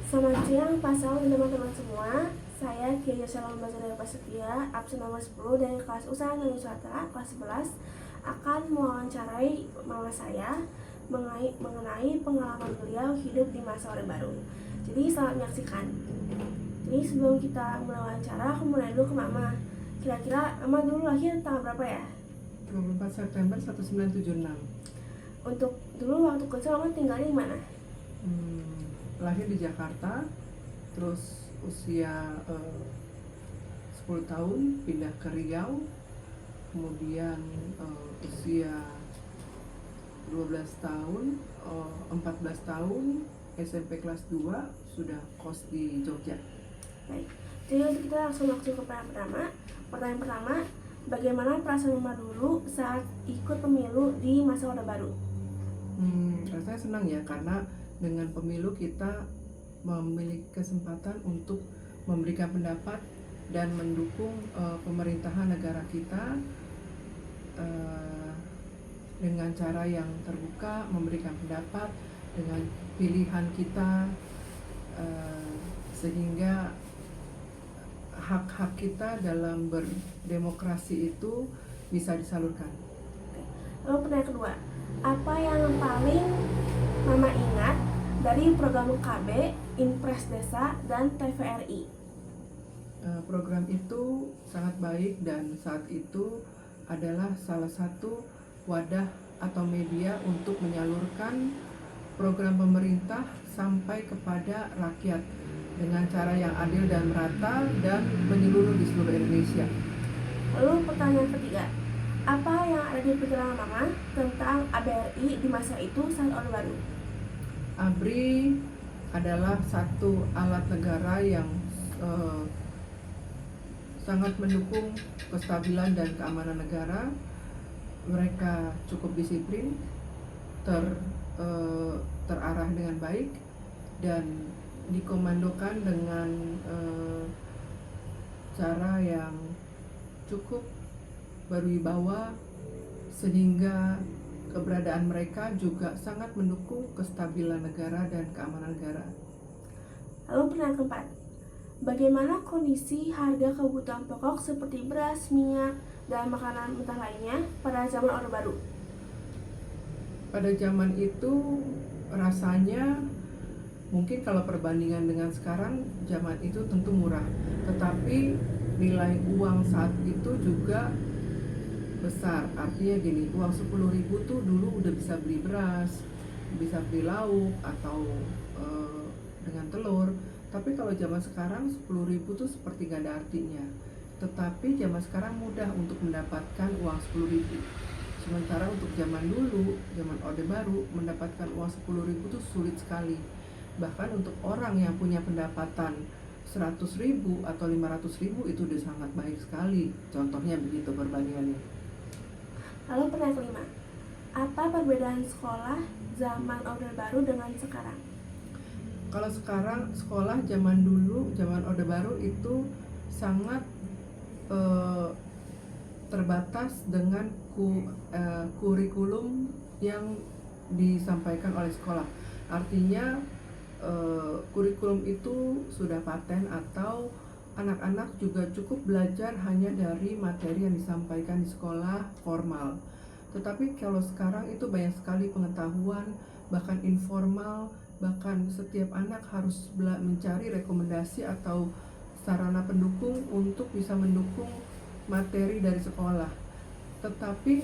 Selamat siang Pak Saul dan teman-teman semua. Saya Kia Salam Bazar Prasetya, absen nomor 10 dari kelas Usaha dan Wisata kelas 11 akan mewawancarai mama saya mengenai pengalaman beliau hidup di masa Orde Baru. Jadi selamat menyaksikan. Jadi sebelum kita mulai wawancara, aku mulai dulu ke mama. Kira-kira mama dulu lahir tanggal berapa ya? 24 September 1976. Untuk dulu waktu kecil mama tinggalnya di mana? Lahir di Jakarta, terus usia 10 tahun pindah ke Riau, kemudian usia 12 tahun, 14 tahun SMP kelas 2 sudah kos di Jogja. Baik, jadi untuk kita langsung masuk ke pertanyaan pertama, bagaimana perasaan mama dulu saat ikut pemilu di masa Orde Baru? Rasanya senang ya, karena dengan pemilu kita memiliki kesempatan untuk memberikan pendapat dan mendukung pemerintahan negara kita dengan cara yang terbuka, memberikan pendapat dengan pilihan kita, sehingga hak-hak kita dalam berdemokrasi itu bisa disalurkan. Lalu pertanyaan kedua, apa yang paling mama ingat dari program KB, Impres Desa, dan TVRI? Program itu sangat baik dan saat itu adalah salah satu wadah atau media untuk menyalurkan program pemerintah sampai kepada rakyat dengan cara yang adil dan merata dan menyeluruh di seluruh Indonesia. Lalu pertanyaan ketiga, apa yang ada di pikiran mama tentang ABRI di masa itu saat Orde Baru? ABRI adalah satu alat negara yang sangat mendukung kestabilan dan keamanan negara. Mereka cukup disiplin, terarah dengan baik, dan dikomandokan dengan cara yang cukup berwibawa, sehingga keberadaan mereka juga sangat mendukung kestabilan negara dan keamanan negara. Lalu pertanyaan keempat, bagaimana kondisi harga kebutuhan pokok seperti beras, minyak, dan makanan mentah lainnya pada zaman Orde Baru? Pada zaman itu rasanya mungkin kalau perbandingan dengan sekarang, zaman itu tentu murah, tetapi nilai uang saat itu juga besar. Artinya gini, uang 10.000 tuh dulu udah bisa beli beras, bisa beli lauk atau dengan telur. Tapi kalau zaman sekarang 10.000 tuh seperti gak ada artinya. Tetapi zaman sekarang mudah untuk mendapatkan uang 10.000. Sementara untuk zaman dulu, zaman Orde Baru, mendapatkan uang 10.000 tuh sulit sekali. Bahkan untuk orang yang punya pendapatan 100.000 atau 500.000 itu udah sangat baik sekali. Contohnya begitu perbandingannya. Lalu pertanyaan kelima, apa perbedaan sekolah zaman Orde Baru dengan sekarang? Kalau sekarang sekolah zaman dulu, zaman Orde Baru itu sangat terbatas dengan kurikulum yang disampaikan oleh sekolah. Artinya kurikulum itu sudah paten atau anak-anak juga cukup belajar hanya dari materi yang disampaikan di sekolah formal. Tetapi kalau sekarang itu banyak sekali pengetahuan, bahkan informal, bahkan setiap anak harus mencari rekomendasi atau sarana pendukung untuk bisa mendukung materi dari sekolah. Tetapi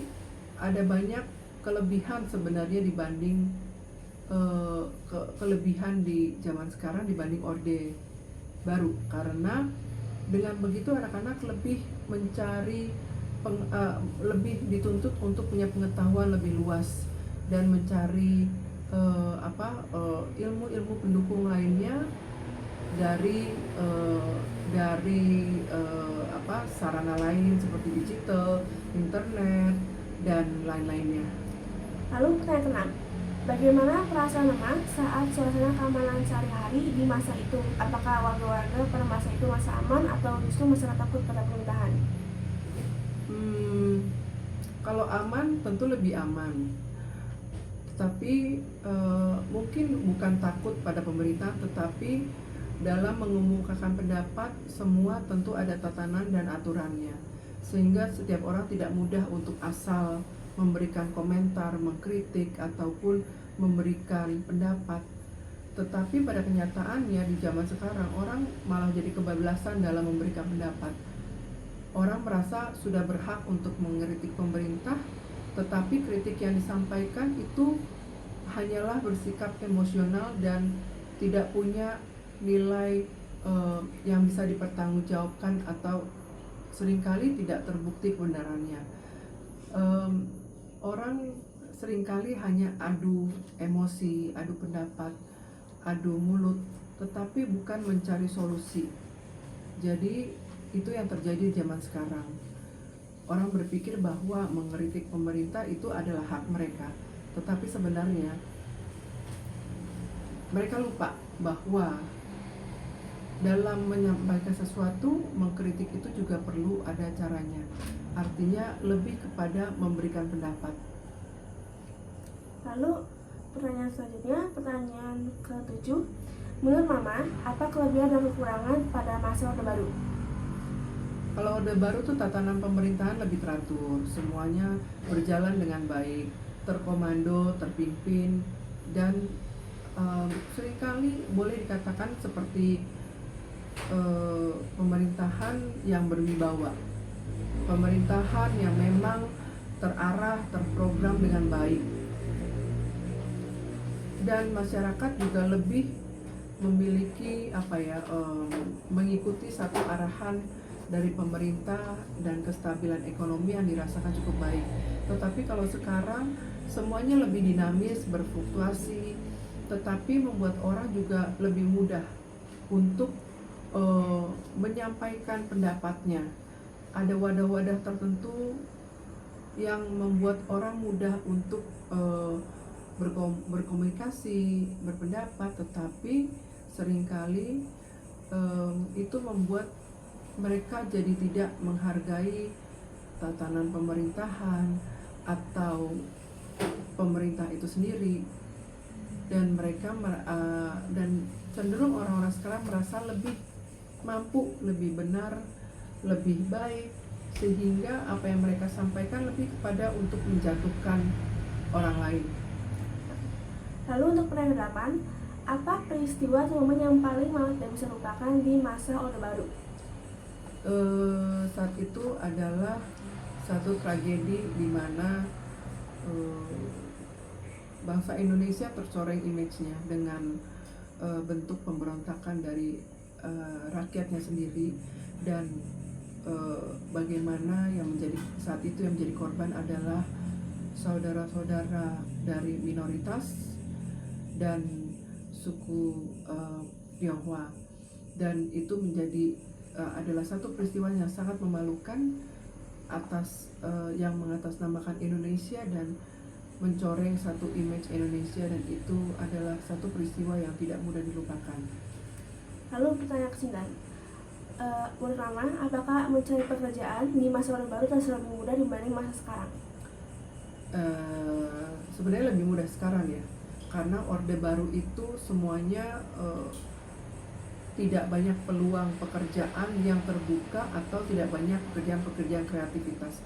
ada banyak kelebihan sebenarnya dibanding kelebihan di zaman sekarang dibanding Orde Baru, karena dengan begitu anak-anak lebih mencari lebih dituntut untuk punya pengetahuan lebih luas dan mencari ilmu-ilmu pendukung lainnya dari sarana lain seperti digital, internet, dan lain-lainnya. Lalu pertanyaan keenam, bagaimana perasaan mama saat suasana keamanan sehari-hari di masa itu? Apakah warga-warga pada masa itu masa aman atau justru masyarakat takut pada pemerintahan? Kalau aman tentu lebih aman. Tapi mungkin bukan takut pada pemerintah, tetapi dalam mengemukakan pendapat semua tentu ada tatanan dan aturannya, sehingga setiap orang tidak mudah untuk asal memberikan komentar, mengkritik ataupun memberikan pendapat. Tetapi pada kenyataannya di zaman sekarang orang malah jadi kebablasan dalam memberikan pendapat. Orang merasa sudah berhak untuk mengkritik pemerintah, tetapi kritik yang disampaikan itu hanyalah bersikap emosional dan tidak punya nilai yang bisa dipertanggungjawabkan atau seringkali tidak terbukti kebenarannya. Orang seringkali hanya adu emosi, adu pendapat, adu mulut, tetapi bukan mencari solusi. Jadi itu yang terjadi di zaman sekarang. Orang berpikir bahwa mengkritik pemerintah itu adalah hak mereka, tetapi sebenarnya mereka lupa bahwa dalam menyampaikan sesuatu, mengkritik itu juga perlu ada caranya. Artinya lebih kepada memberikan pendapat. Lalu pertanyaan selanjutnya, pertanyaan ke-7. Menurut Mama, apa kelebihan dan kekurangan pada masa Orde Baru? Kalau Orde Baru tuh tatanan pemerintahan lebih teratur, semuanya berjalan dengan baik, terkomando, terpimpin, dan seringkali boleh dikatakan seperti pemerintahan yang berwibawa, pemerintahan yang memang terarah, terprogram dengan baik, dan masyarakat juga lebih memiliki mengikuti satu arahan dari pemerintah dan kestabilan ekonomi yang dirasakan cukup baik. Tetapi kalau sekarang semuanya lebih dinamis, berfluktuasi, tetapi membuat orang juga lebih mudah untuk menyampaikan pendapatnya. Ada wadah-wadah tertentu yang membuat orang mudah untuk berkomunikasi, berpendapat, tetapi seringkali itu membuat mereka jadi tidak menghargai tatanan pemerintahan atau pemerintah itu sendiri, dan mereka dan cenderung orang-orang sekarang merasa lebih mampu, lebih benar, lebih baik, sehingga apa yang mereka sampaikan lebih kepada untuk menjatuhkan orang lain. Lalu untuk pertanyaan 8, apa peristiwa atau momen yang paling Mama tidak bisa lupakan di masa Orde Baru? Saat itu adalah satu tragedi di mana bangsa Indonesia tercoreng image-nya dengan bentuk pemberontakan dari rakyatnya sendiri, dan bagaimana yang menjadi saat itu yang menjadi korban adalah saudara-saudara dari minoritas dan suku Tionghoa, dan itu menjadi adalah satu peristiwa yang sangat memalukan atas yang mengatasnamakan Indonesia dan mencoreng satu image Indonesia, dan itu adalah satu peristiwa yang tidak mudah dilupakan. Lalu pertanyaan ke-9, menurut Mama, apakah mencari pekerjaan di masa Orde Baru terasa lebih mudah dibanding masa sekarang? Sebenarnya lebih mudah sekarang ya, karena Orde Baru itu semuanya tidak banyak peluang pekerjaan yang terbuka atau tidak banyak pekerjaan-pekerjaan kreativitas.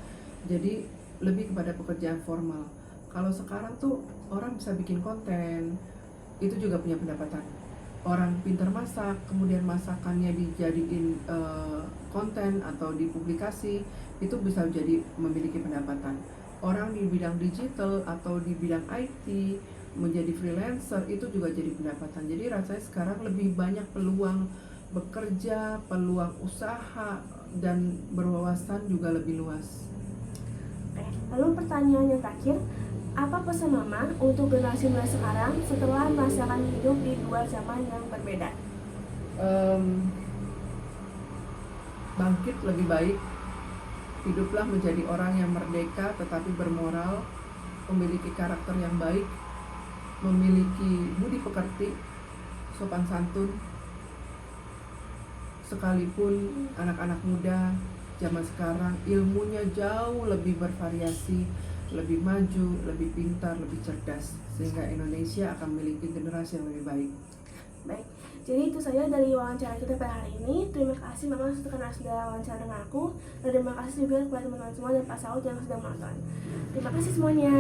Jadi lebih kepada pekerjaan formal. Kalau sekarang tuh orang bisa bikin konten, itu juga punya pendapatan. Orang pintar masak, kemudian masakannya dijadiin konten atau dipublikasi, itu bisa jadi memiliki pendapatan. Orang di bidang digital atau di bidang IT menjadi freelancer, itu juga jadi pendapatan. Jadi rasanya sekarang lebih banyak peluang bekerja, peluang usaha, dan berwawasan juga lebih luas. Lalu pertanyaan yang terakhir, apa pesan Mama untuk generasi muda sekarang setelah merasakan hidup di dua zaman yang berbeda? Bangkit lebih baik, hiduplah menjadi orang yang merdeka tetapi bermoral, memiliki karakter yang baik, memiliki budi pekerti, sopan santun. Sekalipun anak-anak muda zaman sekarang ilmunya jauh lebih bervariasi lebih maju, lebih pintar, lebih cerdas, sehingga Indonesia akan memiliki generasi yang lebih baik. Baik, jadi itu saja dari wawancara kita pada hari ini. Terima kasih Mama karena sudah wawancara dengan aku, dan terima kasih juga kepada teman-teman semua dan Pak Saud yang sudah menonton. Terima kasih semuanya.